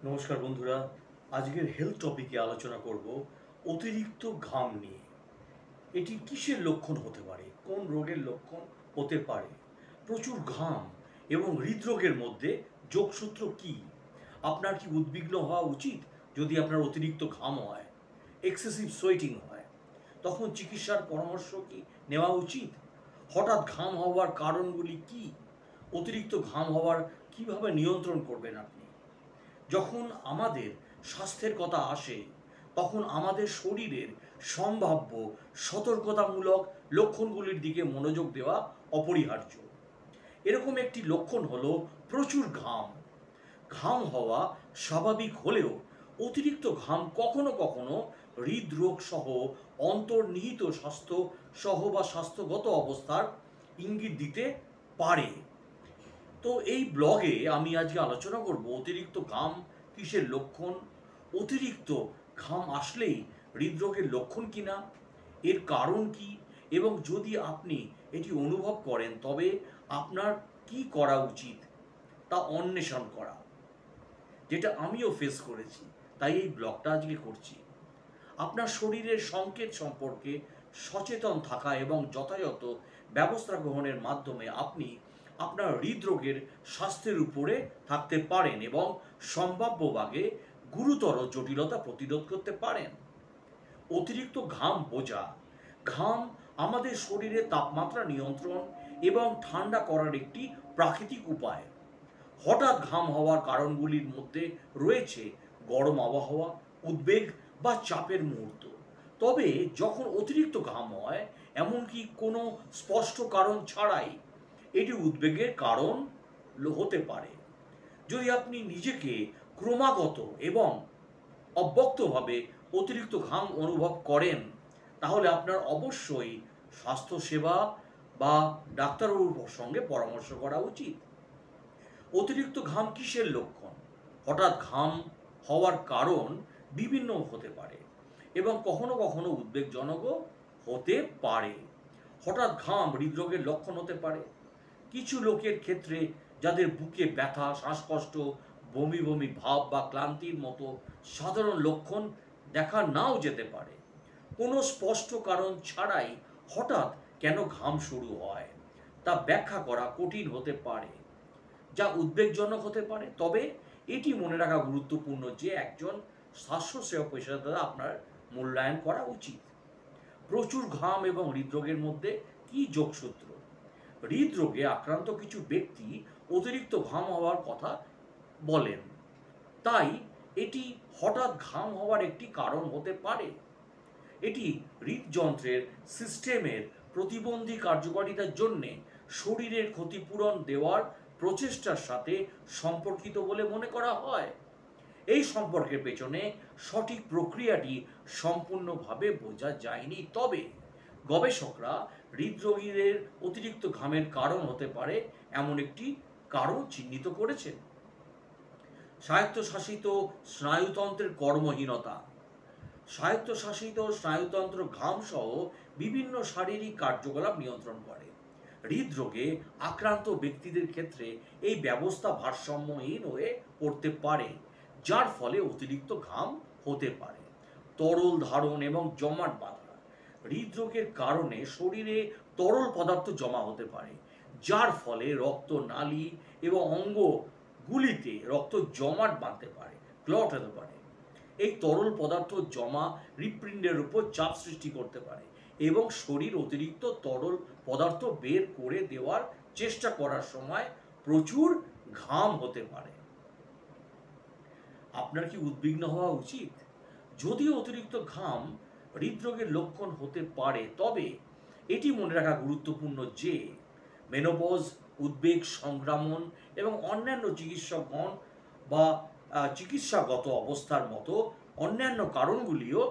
নমস্কার বন্ধুরা, আজকের হেলথ টপিকে আলোচনা করব অতিরিক্ত ঘাম নিয়ে। এটি কিসের লক্ষণ হতে পারে, কোন রোগের লক্ষণ হতে পারে? প্রচুর ঘাম এবং হৃদরোগের মধ্যে যোগসূত্র কি? আপনার কি উদ্বিগ্ন হওয়া উচিত যদি আপনার অতিরিক্ত ঘাম হয়, এক্সেসিভ সোয়েটিং হয়? তখন চিকিৎসার পরামর্শ কি নেওয়া উচিত? হঠাৎ ঘাম হওয়ার কারণগুলি কি? অতিরিক্ত ঘাম হওয়ার কিভাবে নিয়ন্ত্রণ করবেন আপনি? যখন আমাদের স্বাস্থ্যের কথা আসে, তখন আমাদের শরীরের সম্ভাব্য সতর্কতামূলক লক্ষণগুলির দিকে মনোযোগ দেওয়া অপরিহার্য। এরকম একটি লক্ষণ হলো প্রচুর ঘাম। ঘাম হওয়া স্বাভাবিক হলেও অতিরিক্ত ঘাম কখনো কখনো হৃদরোগ সহ অন্তর্নিহিত স্বাস্থ্য সহ বা স্বাস্থ্যগত অবস্থার ইঙ্গিত দিতে পারে। তো এই ব্লগে আমি আজকে আলোচনা করব অতিরিক্ত ঘাম কিসের লক্ষণ, অতিরিক্ত ঘাম আসলেই হৃদরোগের লক্ষণ কিনা, এর কারণ কি, এবং যদি আপনি এটি অনুভব করেন তবে আপনার কি করা উচিত তা অন্বেষণ করা, যেটা আমিও ফেস করেছি, তাই এই ব্লগটা আজকে করছি। আপনার শরীরের সংকেত সম্পর্কে সচেতন থাকা এবং যথাযথ ব্যবস্থা গ্রহণের মাধ্যমে আপনি আপনার হৃদরোগের স্বাস্থ্যের উপরে থাকতে পারেন এবং সম্ভাব্যভাবে গুরুতর জটিলতা প্রতিরোধ করতে পারেন। অতিরিক্ত ঘাম বোঝা। ঘাম আমাদের শরীরে তাপমাত্রা নিয়ন্ত্রণ এবং ঠান্ডা করার একটি প্রাকৃতিক উপায়। হঠাৎ ঘাম হওয়ার কারণগুলির মধ্যে রয়েছে গরম আবহাওয়া, উদ্বেগ বা চাপের মুহূর্ত। তবে যখন অতিরিক্ত ঘাম হয়, এমনকি কোনো স্পষ্ট কারণ ছাড়াই, এটি উদ্বেগের কারণ হতে পারে। যদি আপনি নিজেকে ক্রমাগত এবং অব্যক্তভাবে অতিরিক্ত ঘাম অনুভব করেন, তাহলে আপনার অবশ্যই স্বাস্থ্যসেবা বা ডাক্তারবাবুর সঙ্গে পরামর্শ করা উচিত। অতিরিক্ত ঘাম কিসের লক্ষণ? হঠাৎ ঘাম হওয়ার কারণ বিভিন্ন হতে পারে এবং কখনো কখনো উদ্বেগজনকও হতে পারে। হঠাৎ ঘাম হৃদরোগের লক্ষণ হতে পারে। কিছু লোকের ক্ষেত্রে যাদের বুকে ব্যথা, শ্বাসকষ্ট, বমি বমি ভাব বা ক্লান্তির মতো সাধারণ লক্ষণ দেখা নাও যেতে পারে। কোনো স্পষ্ট কারণ ছাড়াই হঠাৎ কেন ঘাম শুরু হয় তা ব্যাখ্যা করা কঠিন হতে পারে, যা উদ্বেগজনক হতে পারে। তবে এটি মনে রাখা গুরুত্বপূর্ণ যে একজন স্বাস্থ্যসেবা পেশাদার দ্বারা আপনার মূল্যায়ন করা উচিত। প্রচুর ঘাম এবং হৃদরোগের মধ্যে কি যোগসূত্র? হৃদরোগে আক্রান্ত কিছু ব্যক্তি অতিরিক্ত ঘাম হওয়ার কথা বলেন, তাই এটি হঠাৎ ঘাম হওয়ার একটি কারণ হতে পারে। এটি হৃদযন্ত্রের সিস্টেমের প্রতিবন্ধী কার্যকারিতার জন্য শরীরের ক্ষতিপূরণ দেওয়ার প্রচেষ্টার সাথে সম্পর্কিত বলে মনে করা হয়। এই সম্পর্কের পেছনে সঠিক প্রক্রিয়াটি সম্পূর্ণভাবে বোঝা যায়নি, তবে গবেষকরা হৃদরোগীদের অতিরিক্ত ঘামের কারণ হতে পারে এমন একটি কারণ চিহ্নিত করেছেন। স্বায়ত্তশাসিত স্নায়ুতন্ত্রের কর্মহীনতা। স্বায়ত্তশাসিত স্নায়ুতন্ত্র ঘাম সহ বিভিন্ন শারীরিক কার্যকলাপ নিয়ন্ত্রণ করে। হৃদরোগে আক্রান্ত ব্যক্তিদের ক্ষেত্রে এই ব্যবস্থা ভারসাম্যহীন হয়ে পড়তে পারে, যার ফলে অতিরিক্ত ঘাম হতে পারে। তরল ধারণ এবং জমাট বাঁধা। হৃদরোগের কারণে শরীরে তরল পদার্থ জমা হতে পারে, যার ফলে রক্তনালী এবং অঙ্গগুলিতে রক্ত জমাট বাঁধতে পারে, ক্লট হতে পারে। এই তরল পদার্থ জমা হৃৎপিণ্ডের উপর চাপ সৃষ্টি করতে পারে এবং শরীর অতিরিক্ত তরল পদার্থ বের করে দেওয়ার চেষ্টা করার সময় প্রচুর ঘাম হতে পারে। আপনার কি উদ্বিগ্ন হওয়া উচিত? যদিও অতিরিক্ত ঘাম হৃদরোগের লক্ষণ হতে পারে, তবে এটি মনে রাখা গুরুত্বপূর্ণ যে মেনোপজ, উদ্বেগ, সংক্রমণ এবং অন্যান্য চিকিৎসকগণ বা চিকিৎসাগত অবস্থার মতো অন্যান্য কারণগুলিও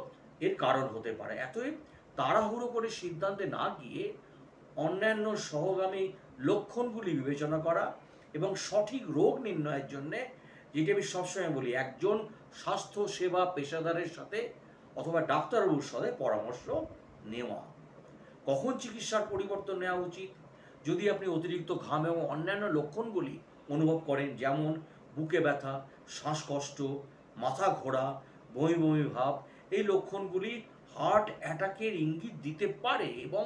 এর কারণ হতে পারে। এতএব তাড়াহুড়ো করে সিদ্ধান্তে না গিয়ে অন্যান্য সহগামী লক্ষণগুলি বিবেচনা করা এবং সঠিক রোগ নির্ণয়ের জন্যে, যেটি আমি সবসময় বলি, একজন স্বাস্থ্যসেবা পেশাদারের সাথে অথবা ডাক্তারবাবুর সাথে পরামর্শ নেওয়া। কখন চিকিৎসার পরিবর্তন নেওয়া উচিত? যদি আপনি অতিরিক্ত ঘাম এবং অন্যান্য লক্ষণগুলি অনুভব করেন, যেমন বুকে ব্যথা, শ্বাসকষ্ট, মাথা ঘোরা, বমি বমি ভাব, এই লক্ষণগুলি হার্ট অ্যাটাকের ইঙ্গিত দিতে পারে এবং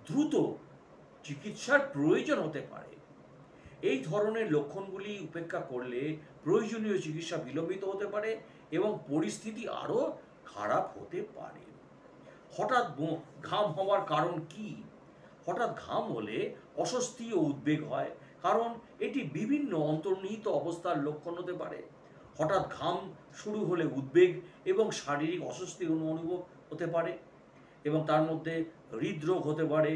দ্রুত চিকিৎসার প্রয়োজন হতে পারে। এই ধরনের লক্ষণগুলি উপেক্ষা করলে প্রয়োজনীয় চিকিৎসা বিলম্বিত হতে পারে এবং পরিস্থিতি আরও খারাপ হতে পারে। হঠাৎ ঘাম হওয়ার কারণ কি? হঠাৎ ঘাম হলে অস্বস্তি ও উদ্বেগ হয়, কারণ এটি বিভিন্ন অন্তর্নিহিত অবস্থার লক্ষণ হতে পারে। হঠাৎ ঘাম শুরু হলে উদ্বেগ এবং শারীরিক অস্বস্তি অনুভব হতে পারে, এবং তার মধ্যে হৃদরোগ হতে পারে,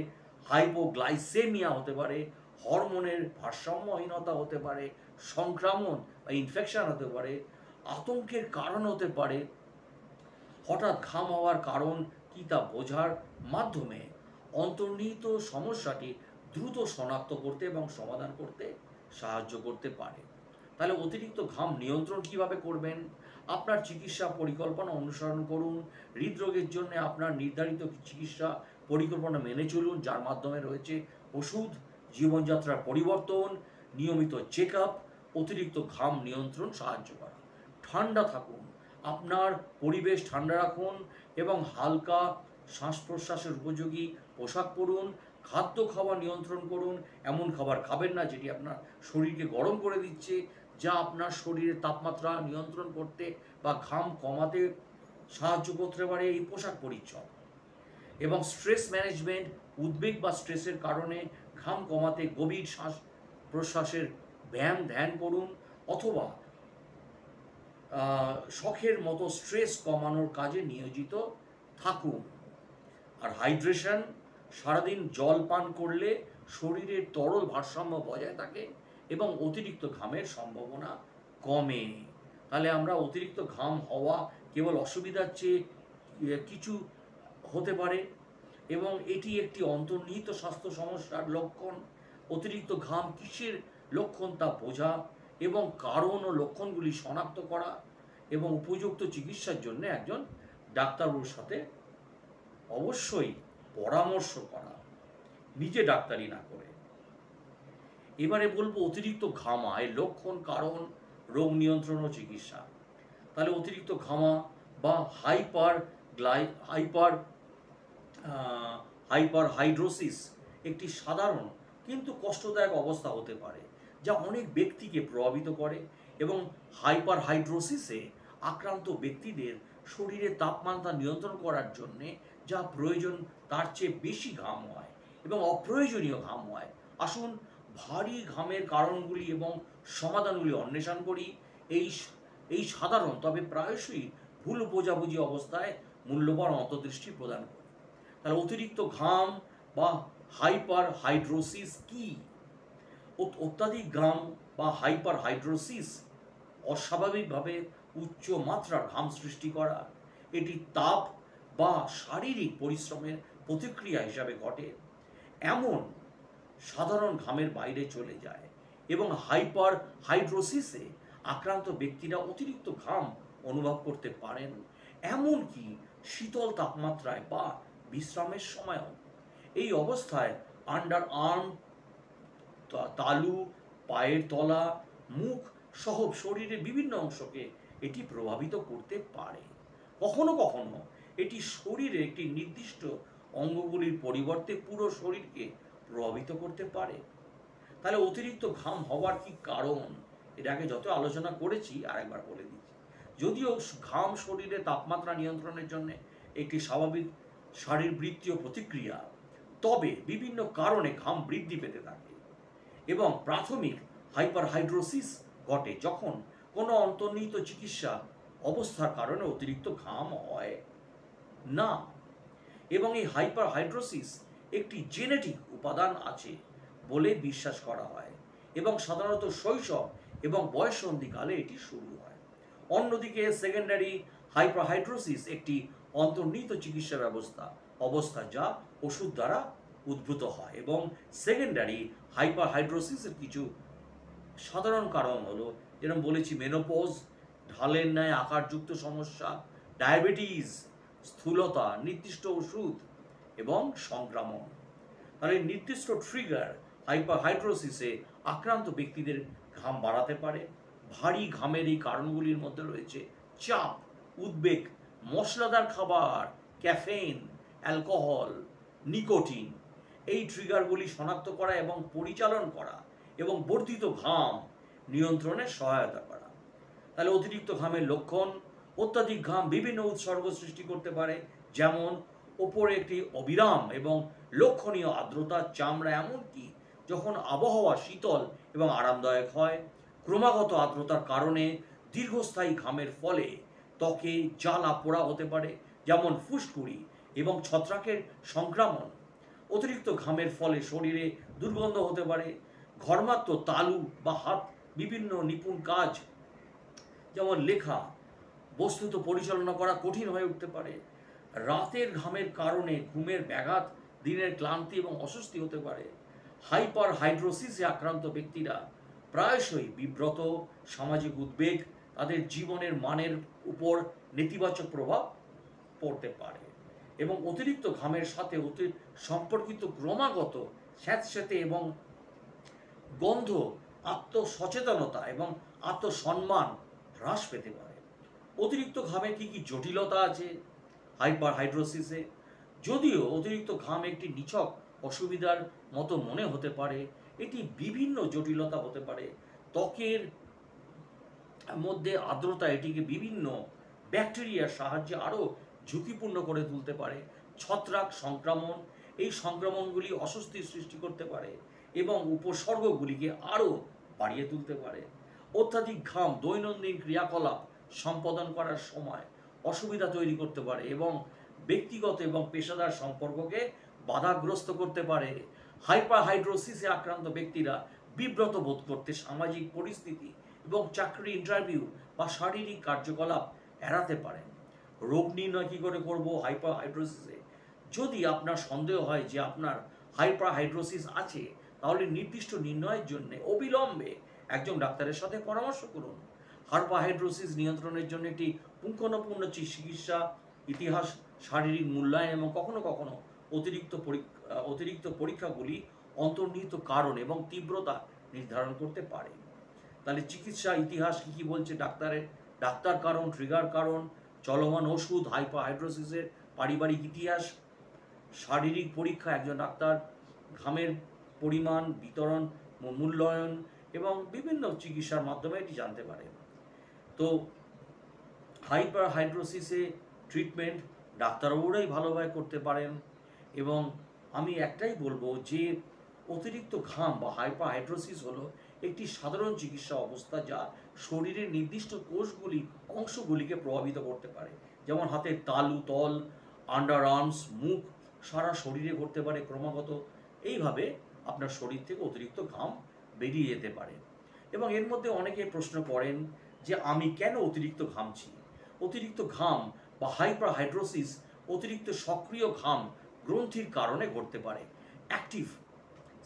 হাইপোগ্লাইসেমিয়া হতে পারে, হরমোনের ভারসাম্যহীনতা হতে পারে, সংক্রমণ বা ইনফেকশন হতে পারে, আতঙ্কের কারণ হতে পারে। হঠাৎ ঘাম হওয়ার কারণ কি তা বোঝার মাধ্যমে অন্তর্নিহিত সমস্যাটি দ্রুত শনাক্ত করতে এবং সমাধান করতে সাহায্য করতে পারে। তাহলে অতিরিক্ত ঘাম নিয়ন্ত্রণ কিভাবে করবেন? আপনার চিকিৎসা পরিকল্পনা অনুসরণ করুন। হৃদরোগের জন্য আপনার নির্ধারিত চিকিৎসা পরিকল্পনা মেনে চলুন, যার মাধ্যমে রয়েছে ওষুধ, জীবনযাত্রার পরিবর্তন, নিয়মিত চেক আপ, অতিরিক্ত ঘাম নিয়ন্ত্রণ সাহায্য করা। ঠান্ডা থাকুন, আপনার পরিবেশ ঠান্ডা রাখুন এবং হালকা শ্বাস প্রশ্বাসের উপযোগী পোশাক পরুন। খাদ্য খাওয়া নিয়ন্ত্রণ করুন, এমন খাবার খাবেন না যেটি আপনার শরীরকে গরম করে দিচ্ছে, যা আপনার শরীরের তাপমাত্রা নিয়ন্ত্রণ করতে বা ঘাম কমাতে সাহায্য করতে পারে এই পোশাক পরিচ্ছদ। এবং স্ট্রেস ম্যানেজমেন্ট, উদ্বেগ বা স্ট্রেসের কারণে ঘাম কমাতে গভীর শ্বাস প্রশ্বাসের ব্যায়াম ধ্যান করুন, অথবা শখের মতো স্ট্রেস কমানোর কাজে নিয়োজিত থাকুন। আর হাইড্রেশন, সারাদিন জল পান করলে শরীরের তরল ভারসাম্য বজায় থাকে এবং অতিরিক্ত ঘামের সম্ভাবনা কমে। তাহলে আমরা অতিরিক্ত ঘাম হওয়া কেবল অসুবিধার চেয়ে কিছু হতে পারে, এবং এটি একটি অন্তর্নিহিত স্বাস্থ্য সমস্যার লক্ষণ। অতিরিক্ত ঘাম কিসের লক্ষণ তা বোঝা এবং কারণ ও লক্ষণগুলি শনাক্ত করা এবং উপযুক্ত চিকিৎসার জন্য একজন ডাক্তারবাবুর সাথে অবশ্যই পরামর্শ করা, নিজে ডাক্তারি না করে। এবারে বলবো অতিরিক্ত ঘামা এর লক্ষণ, কারণ, রোগ নিয়ন্ত্রণ ও চিকিৎসা। তাহলে অতিরিক্ত ঘামা বা হাইপারহাইড্রোসিস একটি সাধারণ কিন্তু কষ্টদায়ক অবস্থা হতে পারে, যা অনেক ব্যক্তিকে প্রভাবিত করে। এবং হাইপারহাইড্রোসিসে আক্রান্ত ব্যক্তিদের শরীরের তাপমাত্রা নিয়ন্ত্রণ করার জন্যে যা প্রয়োজন তার চেয়ে বেশি ঘাম হয় এবং অপ্রয়োজনীয় ঘাম হয়। আসুন ভারী ঘামের কারণগুলি এবং সমাধানগুলি অন্বেষণ করি। এই সাধারণ তবে প্রায়শই ভুল বোঝাবুঝি অবস্থায় মূল্যবান অন্তর্দৃষ্টি প্রদান করে। তাহলে অতিরিক্ত ঘাম বা হাইপারহাইড্রোসিস কি? অত্যাধিক ঘাম বা হাইপারহাইড্রোসিস অস্বাভাবিকভাবে উচ্চ মাত্রার ঘাম সৃষ্টি করা। এটি তাপ বা শারীরিক পরিশ্রমের প্রতিক্রিয়া হিসাবে ঘটে। এমন সাধারণ ঘামের বাইরে চলে যায় এবং হাইপারহাইড্রোসিসে আক্রান্ত ব্যক্তিরা অতিরিক্ত ঘাম অনুভব করতে পারেন, এমনকি শীতল তাপমাত্রায় বা বিশ্রামের সময়ও। এই অবস্থায় আন্ডার আর্ম, তালু, পায়ের তলা, মুখ সহ শরীরের বিভিন্ন অংশকে এটি প্রভাবিত করতে পারে। কখনো কখনো এটি শরীরের একটি নির্দিষ্ট অঙ্গগুলির পরিবর্তে পুরো শরীরকে প্রভাবিত করতে পারে। তাহলে অতিরিক্ত ঘাম হওয়ার কি কারণ? এর আগে যত আলোচনা করেছি আরেকবার বলে দিচ্ছি। যদিও ঘাম শরীরে তাপমাত্রা নিয়ন্ত্রণের জন্য একটি স্বাভাবিক শারীরবৃত্তীয় প্রতিক্রিয়া, তবে বিভিন্ন কারণে ঘাম বৃদ্ধি পেতে থাকে এবং প্রাথমিক হাইপারহাইড্রোসিস ঘটে যখন কোনো অন্তর্নিহিত চিকিৎসা অবস্থার কারণে অতিরিক্ত ঘাম হয় না। এবং এই হাইপারহাইড্রোসিস একটি জেনেটিক উপাদান আছে বলে বিশ্বাস করা হয় এবং সাধারণত শৈশব এবং বয়ঃসন্ধিকালে এটি শুরু হয়। অন্যদিকে সেকেন্ডারি হাইপারহাইড্রোসিস একটি অন্তর্নিহিত চিকিৎসা অবস্থা যা ওষুধ দ্বারা উদ্ভূত হয়। এবং সেকেন্ডারি হাইপারহাইড্রোসিসের কিছু সাধারণ কারণ হলো, যেরকম বলেছি, মেনোপজ, ঢালের ন্যায় আকারযুক্ত সমস্যা, ডায়াবেটিস, স্থূলতা, নির্দিষ্ট ওষুধ এবং সংক্রমণ। তাহলে নির্দিষ্ট ট্রিগার হাইপারহাইড্রোসিসে আক্রান্ত ব্যক্তিদের ঘাম বাড়াতে পারে, ভারী ঘামের এই কারণগুলির মধ্যে রয়েছে চাপ, উদ্বেগ, মশলাদার খাবার, ক্যাফেইন, অ্যালকোহল, নিকোটিন। এই ট্রিগারগুলি শনাক্ত করা এবং পরিচালন করা এবং বর্ধিত ঘাম নিয়ন্ত্রণে সহায়তা করা। তাহলে অতিরিক্ত ঘামের লক্ষণ: অত্যাধিক ঘাম বিভিন্ন উৎসর্গ সৃষ্টি করতে পারে, যেমন ওপরে একটি অবিরাম এবং লক্ষণীয় আর্দ্রতা চামড়া, এমনকি যখন আবহাওয়া শীতল এবং আরামদায়ক হয়। ক্রমাগত আর্দ্রতার কারণে দীর্ঘস্থায়ী ঘামের ফলে ত্বকে জ্বালা পোড়া হতে পারে, যেমন ফুসকুড়ি এবং ছত্রাকের সংক্রমণ। অতিরিক্ত ঘামের ফলে শরীরে দুর্গন্ধ হতে পারে। ঘর্মাক্ত তালু বা হাত বিভিন্ন নিপুণ কাজ যেমন লেখা, বস্তুত পরিচালনা করা কঠিন হয়ে উঠতে পারে। রাতের ঘামের কারণে ঘুমের ব্যাঘাত, দিনের ক্লান্তি এবং অস্বস্তি হতে পারে। হাইপার হাইড্রোসিসে আক্রান্ত ব্যক্তিরা প্রায়শই বিব্রত, সামাজিক উদ্বেগ, তাদের জীবনের মানের উপর নেতিবাচক প্রভাব পড়তে পারে। এবং অতিরিক্ত ঘামের সাথে সম্পর্কিত ক্রমাগত স্যাঁতস্যাঁতে এবং গন্ধ আত্মসচেতনতা এবং আত্মসম্মান হ্রাস পেতে পারে। অতিরিক্ত ঘামের কী কী জটিলতা আছে হাইপার হাইড্রোসিসে? যদিও অতিরিক্ত ঘাম একটি নিছক অসুবিধার মতো মনে হতে পারে, এটি বিভিন্ন জটিলতা হতে পারে। ত্বকের মধ্যে আর্দ্রতা এটিকে বিভিন্ন ব্যাকটেরিয়ার সাহায্যে আরও ঝুঁকিপূর্ণ করে তুলতে পারে। ছত্রাক সংক্রমণ, এই সংক্রমণগুলি অস্বস্তির সৃষ্টি করতে পারে এবং উপসর্গগুলিকে আরও বাড়িয়ে তুলতে পারে। অত্যাধিক ঘাম দৈনন্দিন ক্রিয়াকলাপ সম্পাদন করার সময় অসুবিধা তৈরি করতে পারে এবং ব্যক্তিগত এবং পেশাদার সম্পর্ককে বাধাগ্রস্ত করতে পারে। হাইপার হাইড্রোসিসে আক্রান্ত ব্যক্তিরা বিব্রত বোধ করতে সামাজিক পরিস্থিতি এবং চাকরি ইন্টারভিউ বা শারীরিক কার্যকলাপ এড়াতে পারেন। রোগ নির্ণয় কী করে করব হাইপার হাইড্রোসিসে? যদি আপনার সন্দেহ হয় যে আপনার হাইপার হাইড্রোসিস আছে, তাহলে নির্দিষ্ট নির্ণয়ের জন্য অবিলম্বে একজন ডাক্তারের সাথে পরামর্শ করুন। হাইপার হাইড্রোসিস নিয়ন্ত্রণের জন্য একটি পুঙ্খানুপুঙ্খ চিকিৎসা, ইতিহাস, শারীরিক মূল্যায়ন এবং কখনো কখনো অতিরিক্ত পরীক্ষাগুলি অন্তর্নিহিত কারণ এবং তীব্রতা নির্ধারণ করতে পারে। তাহলে চিকিৎসা ইতিহাস কী কী বলছে ডাক্তার কারণ, ট্রিগার কারণ, চলমান ওষুধ, হাইপার হাইড্রোসিসের পারিবারিক ইতিহাস, শারীরিক পরীক্ষা, একজন ডাক্তার, ঘামের পরিমাণ, বিতরণ, মূল্যায়ন এবং বিভিন্ন চিকিৎসার মাধ্যমে এটি জানতে পারে। তো হাইপার হাইড্রোসিসে ট্রিটমেন্ট ডাক্তারবাবুরাই ভালোভাবে করতে পারেন। এবং আমি একটাই বলবো যে অতিরিক্ত ঘাম বা হাইপার হাইড্রোসিস হলো একটি সাধারণ চিকিৎসা অবস্থা যা শরীরের নির্দিষ্ট অংশগুলিকে প্রভাবিত করতে পারে, যেমন হাতের তালু, তল, আন্ডার আর্মস, মুখ, সারা শরীরে ঘটতে পারে ক্রমাগত। এইভাবে আপনার শরীর থেকে অতিরিক্ত ঘাম বেরিয়ে যেতে পারে। এবং এর মধ্যে অনেকে প্রশ্ন করেন যে আমি কেন অতিরিক্ত ঘামছি? অতিরিক্ত ঘাম বা হাইপার হাইড্রোসিস অতিরিক্ত সক্রিয় ঘাম গ্রন্থির কারণে ঘটতে পারে।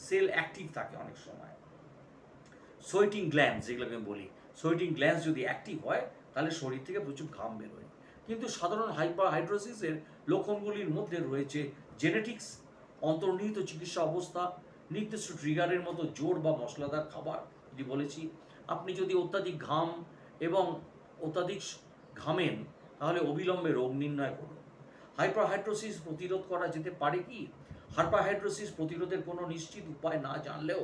সেল অ্যাক্টিভ থাকে অনেক সময়। সোয়েটিং গ্ল্যান্ডস, যেগুলোকে আমি বলি, সোয়েটিং গ্ল্যান্ডস যদি অ্যাক্টিভ হয় তাহলে শরীর থেকে প্রচুর ঘাম বেরোয়। কিন্তু সাধারণ হাইপার হাইড্রোসিসের লক্ষণগুলির মধ্যে রয়েছে জেনেটিক্স, অন্তর্নিহিত চিকিৎসা অবস্থা, নির্দিষ্ট ট্রিগারের মতো জোর বা মশলাদার খাবার। যদি বলেছি, আপনি যদি অত্যাধিক ঘাম এবং অত্যাধিক ঘামেন তাহলে অবিলম্বে রোগ নির্ণয় করুন। হাইপার হাইড্রোসিস প্রতিরোধ করা যেতে পারে কি? হাইপার হাইড্রোসিস প্রতিরোধের কোনো নিশ্চিত উপায় না জানলেও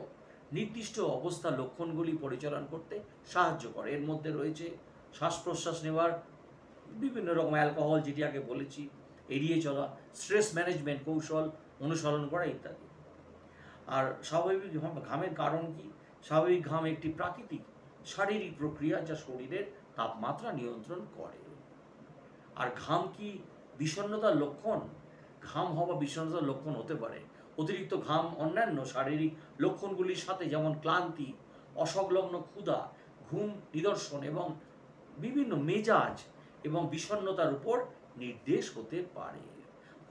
নির্দিষ্ট অবস্থা লক্ষণগুলি পরিচালনা করতে সাহায্য করে। এর মধ্যে রয়েছে শ্বাস প্রশ্বাস নেওয়ার বিভিন্ন রকম অ্যালকোহল, যেটি আগে বলেছি, এড়িয়ে চলা, স্ট্রেস ম্যানেজমেন্ট কৌশল অনুসরণ করা ইত্যাদি। আর স্বাভাবিক ঘামের কারণ কি? স্বাভাবিক ঘাম একটি প্রাকৃতিক শারীরিক প্রক্রিয়া যা শরীরের তাপমাত্রা নিয়ন্ত্রণ করে। আর ঘাম কি বিষণ্ণতার লক্ষণ? ঘাম হওয়া বিষণ্ণতার লক্ষণ হতে পারে। অতিরিক্ত ঘাম অন্যান্য শারীরিক লক্ষণগুলির সাথে, যেমন ক্লান্তি, অসংলগ্ন ক্ষুধা, ঘুম নিদর্শন এবং বিভিন্ন মেজাজ এবং বিষণ্ণতার উপর নির্দেশ হতে পারে।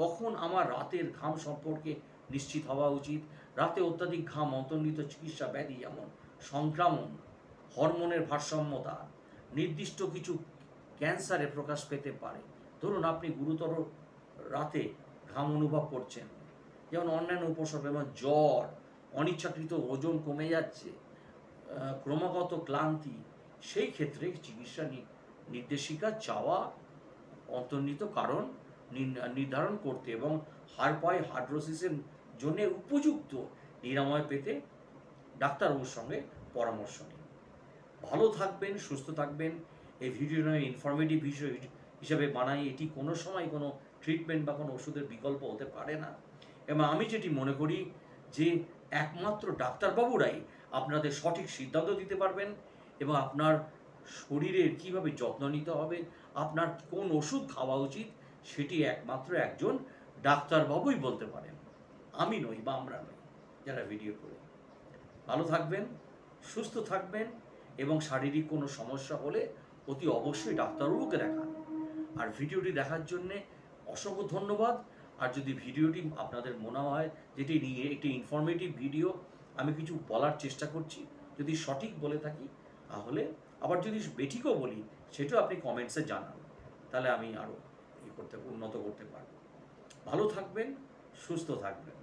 কখন আমার রাতের ঘাম সম্পর্কে নিশ্চিত হওয়া উচিত? রাতে অত্যাধিক ঘাম অন্তর্নিহিত চিকিৎসা ব্যাধি যেমন সংক্রমণ, হরমোনের ভারসাম্যতা, নির্দিষ্ট কিছু ক্যান্সারে প্রকাশ পেতে পারে। ধরুন আপনি গুরুতর রাতে ঘাম অনুভব করছেন, যেমন অন্যান্য উপসর্গ যেমন জ্বর, অনিচ্ছাকৃত ওজন কমে যাচ্ছে, ক্রমাগত ক্লান্তি, সেই ক্ষেত্রে চিকিৎসা নির্দেশিকা চাওয়া, অন্তর্নিহিত কারণ নির্ধারণ করতে এবং হাড় পায়ে হাইড্রোসিসের জন্য উপযুক্ত নিরাময় পেতে ডাক্তারবাবুর সঙ্গে পরামর্শ নিন। ভালো থাকবেন, সুস্থ থাকবেন। এই ভিডিও নয় ইনফরমেটিভ বিষয় হিসাবে বানাই, এটি কোনো সময় কোনো ট্রিটমেন্ট বা কোনো ওষুধের বিকল্প হতে পারে না। এবং আমি যেটি মনে করি যে একমাত্র ডাক্তারবাবুরাই আপনাদের সঠিক সিদ্ধান্ত দিতে পারবেন এবং আপনার শরীরের কীভাবে যত্ন নিতে হবে, আপনার কোন ওষুধ খাওয়া উচিত, সেটি একমাত্র একজন ডাক্তারবাবুই বলতে পারেন, আমি নই বা আমরা নই যারা ভিডিও করি। ভালো থাকবেন, সুস্থ থাকবেন এবং শারীরিক কোনো সমস্যা হলে অতি অবশ্যই ডাক্তারবাবুকে দেখান। আর ভিডিওটি দেখার জন্যে অসংখ্য ধন্যবাদ। আর যদি ভিডিওটি আপনাদের মনে হয় যেটি নিয়ে একটি ইনফরমেটিভ ভিডিও, আমি কিছু বলার চেষ্টা করছি, যদি সঠিক বলে থাকি তাহলে, আবার যদি বেঠিকও বলি সেটাও আপনি কমেন্টসে জানান, তাহলে আমি আরও উন্নত করতে পারব। ভালো থাকবেন, সুস্থ থাকবেন।